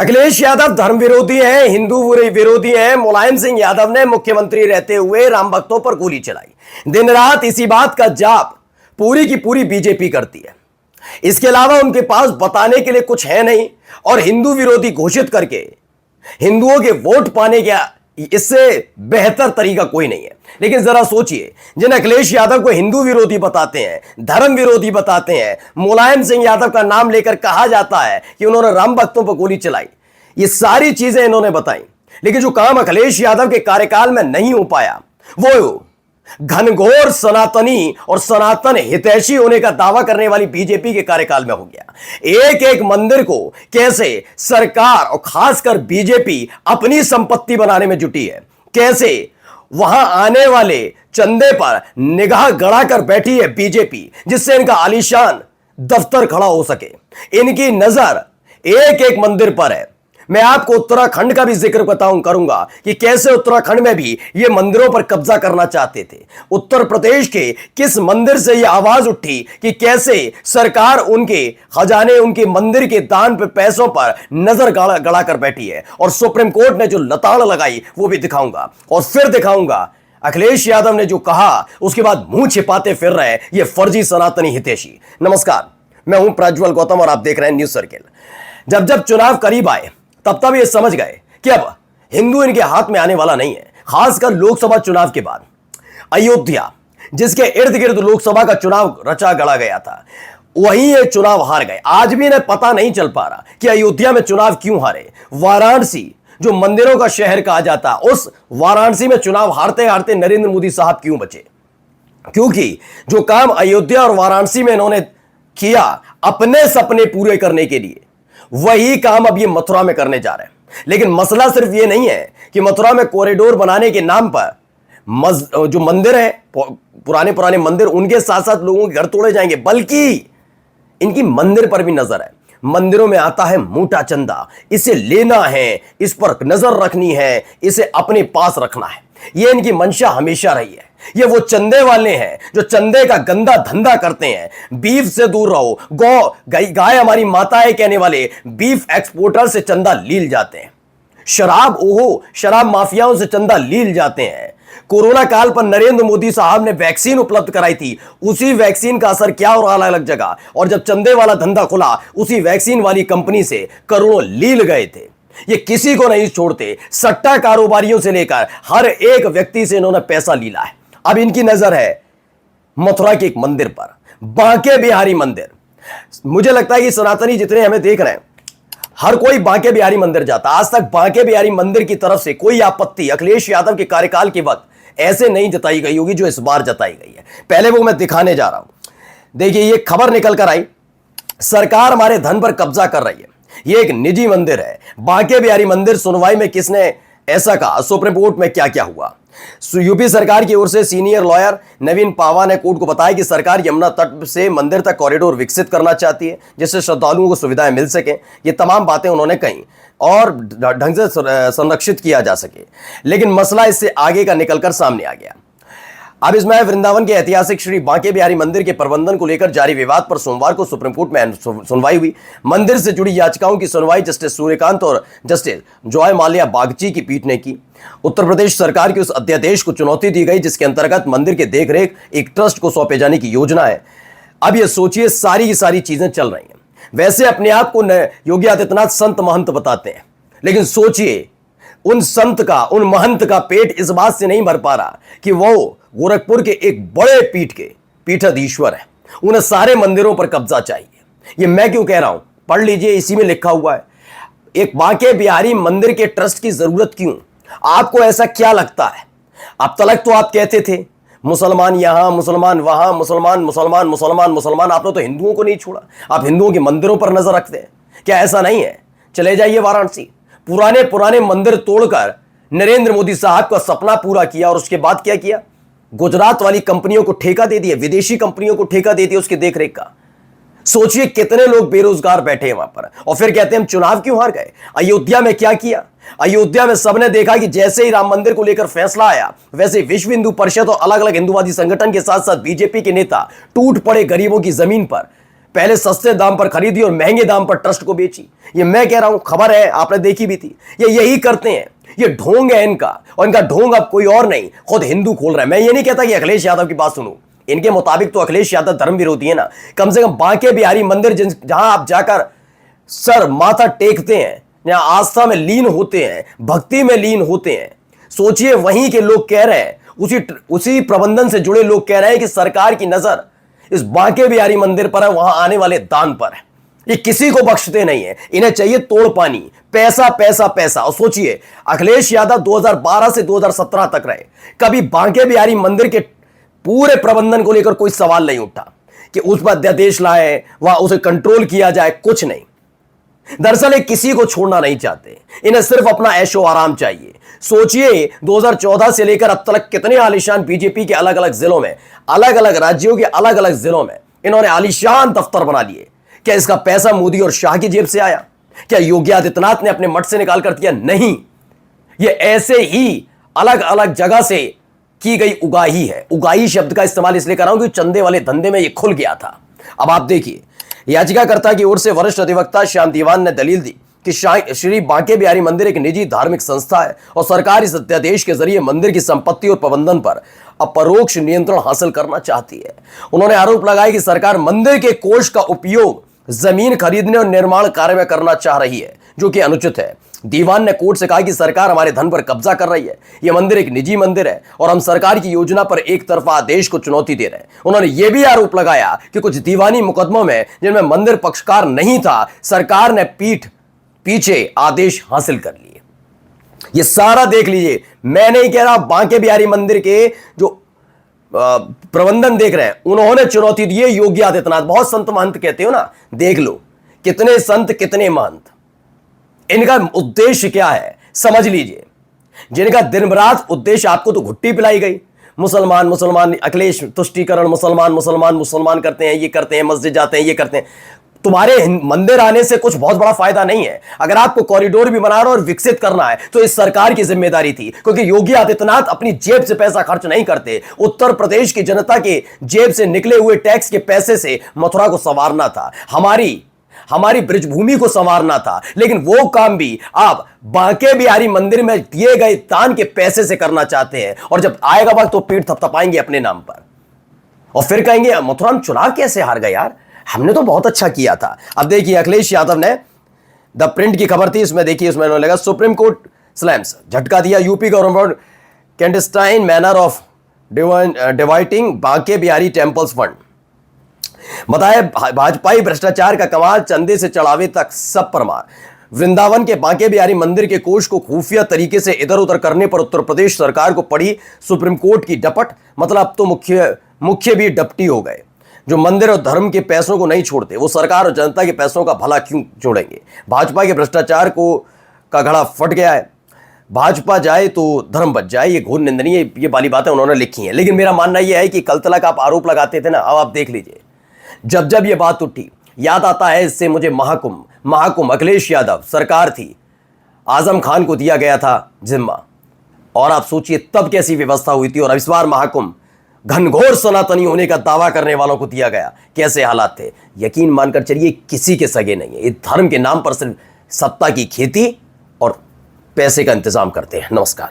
अखिलेश यादव धर्म विरोधी हैं, हिंदू विरोधी हैं। मुलायम सिंह यादव ने मुख्यमंत्री रहते हुए राम भक्तों पर गोली चलाई। दिन रात इसी बात का जाप पूरी की पूरी बीजेपी करती है। इसके अलावा उनके पास बताने के लिए कुछ है नहीं और हिंदू विरोधी घोषित करके हिंदुओं के वोट पाने का इससे बेहतर तरीका कोई नहीं है। लेकिन जरा सोचिए, जिन अखिलेश यादव को हिंदू विरोधी बताते हैं, धर्म विरोधी बताते हैं, मुलायम सिंह यादव का नाम लेकर कहा जाता है कि उन्होंने राम भक्तों पर गोली चलाई, ये सारी चीजें इन्होंने बताई। लेकिन जो काम अखिलेश यादव के कार्यकाल में नहीं हो पाया वो घनघोर सनातनी और सनातन हितैषी होने का दावा करने वाली बीजेपी के कार्यकाल में हो गया। एक एक मंदिर को कैसे सरकार और खासकर बीजेपी अपनी संपत्ति बनाने में जुटी है, कैसे वहां आने वाले चंदे पर निगाह गड़ाकर बैठी है बीजेपी, जिससे इनका आलीशान दफ्तर खड़ा हो सके। इनकी नजर एक एक मंदिर पर है। मैं आपको उत्तराखंड का भी जिक्र करूंगा कि कैसे उत्तराखंड में भी ये मंदिरों पर कब्जा करना चाहते थे। उत्तर प्रदेश के किस मंदिर से ये आवाज उठी कि कैसे सरकार उनके खजाने, उनके मंदिर के दान पे पैसों पर नजर गड़ा कर बैठी है। और सुप्रीम कोर्ट ने जो लताड़ लगाई वो भी दिखाऊंगा। और फिर दिखाऊंगा अखिलेश यादव ने जो कहा उसके बाद मुंह छिपाते फिर रहे ये फर्जी सनातनी हितैषी। नमस्कार, मैं हूं प्रज्वल गौतम और आप देख रहे हैं न्यूज सर्किल। जब जब चुनाव करीब आए तब ये समझ गए कि अब हिंदू इनके हाथ में आने वाला नहीं है। खासकर लोकसभा चुनाव के बाद अयोध्या, जिसके इर्द गिर्द लोकसभा का चुनाव रचा गढ़ा गया था, वहीं ये चुनाव हार गए। आज भी इन्हें पता नहीं चल पा रहा कि अयोध्या में चुनाव क्यों हारे। वाराणसी, जो मंदिरों का शहर कहा जाता, उस वाराणसी में चुनाव हारते हारते नरेंद्र मोदी साहब क्यों बचे? क्योंकि जो काम अयोध्या और वाराणसी में इन्होंने किया अपने सपने पूरे करने के लिए, वही काम अब ये मथुरा में करने जा रहे हैं। लेकिन मसला सिर्फ ये नहीं है कि मथुरा में कॉरिडोर बनाने के नाम पर जो मंदिर है, पुराने मंदिर, उनके साथ साथ लोगों के घर तोड़े जाएंगे, बल्कि इनकी मंदिर पर भी नजर है। मंदिरों में आता है मोटा चंदा, इसे लेना है, इस पर नजर रखनी है, इसे अपने पास रखना है। ये इनकी मंशा हमेशा रही है। ये वो चंदे वाले हैं जो चंदे का गंदा धंधा करते हैं। बीफ से दूर रहो, गाय हमारी माता है कहने वाले बीफ एक्सपोर्टर से चंदा लील जाते हैं। शराब माफियाओं से चंदा लील जाते हैं। कोरोना काल पर नरेंद्र मोदी साहब ने वैक्सीन उपलब्ध कराई थी, उसी वैक्सीन का असर क्या हो रहा अलग अलग जगह, और जब चंदे वाला धंधा खुला उसी वैक्सीन वाली कंपनी से करोड़ों लील गए थे। ये किसी को नहीं छोड़ते, सट्टा कारोबारियों से लेकर हर एक व्यक्ति से इन्होंने पैसा लीला है। अब इनकी नजर है मथुरा के एक मंदिर पर, बांके बिहारी मंदिर। मुझे लगता है कि सनातनी जितने हमें देख रहे हैं, हर कोई बांके बिहारी मंदिर जाता। आज तक बांके बिहारी मंदिर की तरफ से कोई आपत्ति अखिलेश यादव के कार्यकाल के वक्त ऐसे नहीं जताई गई होगी जो इस बार जताई गई है। पहले वो मैं दिखाने जा रहा हूं। देखिए, ये खबर निकल कर आई, सरकार हमारे धन पर कब्जा कर रही है। ये एक निजी मंदिर है, बांके बिहारी मंदिर। सुनवाई में किसने ऐसा कहा, सुप्रीम कोर्ट में क्या क्या हुआ। यूपी सरकार की ओर से सीनियर लॉयर नवीन पावा ने कोर्ट को बताया कि सरकार यमुना तट से मंदिर तक कॉरिडोर विकसित करना चाहती है जिससे श्रद्धालुओं को सुविधाएं मिल सके। ये तमाम बातें उन्होंने कही और ढंग से संरक्षित किया जा सके। लेकिन मसला इससे आगे का निकलकर सामने आ गया। अब इसमें वृंदावन के ऐतिहासिक श्री बांके बिहारी मंदिर के प्रबंधन को लेकर जारी विवाद पर सोमवार को सुप्रीम कोर्ट में सुनवाई हुई। मंदिर से जुड़ी याचिकाओं की सुनवाई जस्टिस सूर्यकांत और जस्टिस जॉय माल्या बागची की पीठ ने की। उत्तर प्रदेश सरकार के उस अध्यादेश को चुनौती दी गई जिसके अंतर्गत मंदिर के देखरेख एक ट्रस्ट को सौंपे जाने की योजना है। अब ये सोचिए, सारी की सारी चीजें चल रही हैं। वैसे अपने आप को योगी आदित्यनाथ संत महंत बताते हैं, लेकिन सोचिए उन संत का, उन महंत का पेट इस बात से नहीं भर पा रहा कि वो गोरखपुर के एक बड़े पीठ के पीठाधीश्वर है। उन्हें सारे मंदिरों पर कब्जा चाहिए। ये मैं क्यों कह रहा हूं, पढ़ लीजिए, इसी में लिखा हुआ है। एक बांके बिहारी मंदिर के ट्रस्ट की जरूरत क्यों? आपको ऐसा क्या लगता है? अब तक तो आप कहते थे मुसलमान यहां, मुसलमान वहां, मुसलमान मुसलमान मुसलमान मुसलमान। आपने तो हिंदुओं को नहीं छोड़ा, आप हिंदुओं के मंदिरों पर नजर रखते हैं। क्या ऐसा नहीं है? चले जाइए वाराणसी, पुराने मंदिर तोड़कर नरेंद्र मोदी साहब का सपना पूरा किया। और उसके बाद क्या किया? गुजरात वाली कंपनियों को ठेका दे दिया, विदेशी कंपनियों को ठेका दे दिया उसके देखरेख का। सोचिए कितने लोग बेरोजगार बैठे हैं वहां पर, और फिर कहते हैं हम चुनाव क्यों हार गए। अयोध्या में क्या किया? अयोध्या में सबने देखा कि जैसे ही राम मंदिर को लेकर फैसला आया, वैसे विश्व हिंदू परिषद और अलग अलग हिंदुवादी संगठन के साथ साथ बीजेपी के नेता टूट पड़े गरीबों की जमीन पर। पहले सस्ते दाम पर खरीदी और महंगे दाम पर ट्रस्ट को बेची। ये मैं कह रहा हूं, खबर है, आपने देखी भी थी। ये यही करते हैं, ये ढोंग है इनका, और इनका ढोंग अब कोई और नहीं, खुद हिंदू खोल रहा है। मैं ये नहीं कहता कि अखिलेश यादव की बात सुनूं, इनके मुताबिक तो अखिलेश यादव धर्म विरोधी है ना। कम से कम बांके बिहारी मंदिर जहां आप जाकर सर माथा टेकते हैं, जहां आस्था में लीन होते हैं, भक्ति में लीन होते हैं, सोचिए वहीं के लोग कह रहे हैं, उसी प्रबंधन से जुड़े लोग कह रहे हैं कि सरकार की नजर इस बांके बिहारी मंदिर पर है, वहां आने वाले दान पर है। ये किसी को बख्शते नहीं है, इन्हें चाहिए तोड़ पानी, पैसा पैसा पैसा। और सोचिए अखिलेश यादव 2012 से 2017 तक रहे, कभी बांके बिहारी मंदिर के पूरे प्रबंधन को लेकर कोई सवाल नहीं उठा कि उस पर अध्यादेश लाए, वहां उसे कंट्रोल किया जाए, कुछ नहीं। दरअसल ये किसी को छोड़ना नहीं चाहते, इन्हें सिर्फ अपना ऐशो आराम चाहिए। सोचिए 2014 से लेकर अब तक कितने आलीशान बीजेपी के अलग अलग जिलों में, अलग अलग राज्यों के अलग अलग जिलों में इन्होंने आलीशान दफ्तर बना लिए। क्या इसका पैसा मोदी और शाह की जेब से आया? क्या योगी आदित्यनाथ ने अपने मठ से निकाल कर दिया? नहीं, ये ऐसे ही अलग अलग जगह से की गई उगाही है। उगाही शब्द का इस्तेमाल इसलिए कर रहा हूं कि चंदे वाले धंधे में ये खुल गया था। अब आप देखिए, याचिकाकर्ता की ओर से वरिष्ठ अधिवक्ता श्याम दीवान ने दलील दी कि श्री बांके बिहारी मंदिर एक निजी धार्मिक संस्था है और सरकार इस अध्यादेश के जरिए मंदिर की संपत्ति और प्रबंधन पर अपरोक्ष नियंत्रण हासिल करना चाहती है। उन्होंने आरोप लगाया कि सरकार मंदिर के कोष का उपयोग जमीन खरीदने और निर्माण कार्य में करना चाह रही है, जो कि अनुचित है। दीवान ने कोर्ट से कहा कि सरकार हमारे धन पर कब्जा कर रही है, यह मंदिर एक निजी मंदिर है और हम सरकार की योजना पर एक तरफा आदेश को चुनौती दे रहे हैं। उन्होंने यह भी आरोप लगाया कि कुछ दीवानी मुकदमों में जिनमें मंदिर पक्षकार नहीं था, सरकार ने पीछे आदेश हासिल कर लिए। यह सारा देख लीजिए, मैं नहीं कह रहा, बांके बिहारी मंदिर के जो प्रबंधन देख रहे हैं उन्होंने चुनौती दी है योगी आदित्यनाथ। बहुत संत महंत कहते हो ना, देख लो कितने संत कितने महंत, इनका उद्देश्य क्या है समझ लीजिए। जिनका दिन रात उद्देश्य आपको तो घुट्टी पिलाई गई, मुसलमान मुसलमान, अखिलेश तुष्टीकरण, मुसलमान मुसलमान मुसलमान करते हैं, ये करते हैं, मस्जिद जाते हैं, ये करते हैं। तुम्हारे मंदिर आने से कुछ बहुत बड़ा फायदा नहीं है। अगर आपको कॉरिडोर भी बनाना और विकसित करना है तो इस सरकार की जिम्मेदारी थी, क्योंकि योगी आदित्यनाथ अपनी जेब से पैसा खर्च नहीं करते। उत्तर प्रदेश की जनता के जेब से निकले हुए टैक्स के पैसे से मथुरा को संवारना था, हमारी ब्रजभूमि को संवारना था, लेकिन वो काम भी आप बांके बिहारी मंदिर में दिए गए दान के पैसे से करना चाहते हैं। और जब आएगा वक्त तो पीठ थपथपाएंगे अपने नाम पर और फिर कहेंगे मथुरा में चुनाव कैसे हार गए यार, हमने तो बहुत अच्छा किया था। अब देखिए अखिलेश यादव ने द प्रिंट की खबर थी, इसमें देखिए, इसमें उन्होंने लगा सुप्रीम कोर्ट स्लैम्स, झटका दिया UP government clandestine manner of dividing Banke Bihari temples fund. बताया भाजपाई भ्रष्टाचार का कमाल, चंदे से चढ़ावे तक सब परमार। वृंदावन के बांके बिहारी मंदिर के कोष को खुफिया तरीके से इधर उधर करने पर उत्तर प्रदेश सरकार को पड़ी सुप्रीम कोर्ट की डपट। मतलब अब तो मुख्य भी डपटी हो गए। जो मंदिर और धर्म के पैसों को नहीं छोड़ते, वो सरकार और जनता के पैसों का भला क्यों जोड़ेंगे। भाजपा के भ्रष्टाचार का घड़ा फट गया है, भाजपा जाए तो धर्म बच जाए, ये घोर निंदनीय ये वाली बातें उन्होंने लिखी हैं। लेकिन मेरा मानना यह है कि कल तक आप आरोप लगाते थे ना, अब आप देख लीजिए, जब ये बात उठी याद आता है इससे मुझे महाकुंभ अखिलेश यादव सरकार थी, आजम खान को दिया गया था जिम्मा, और आप सोचिए तब कैसी व्यवस्था हुई थी। और इस बार महाकुंभ घनघोर सनातनी होने का दावा करने वालों को दिया गया, कैसे हालात थे। यकीन मानकर चलिए किसी के सगे नहीं है, ये धर्म के नाम पर सिर्फ सत्ता की खेती और पैसे का इंतजाम करते हैं। नमस्कार।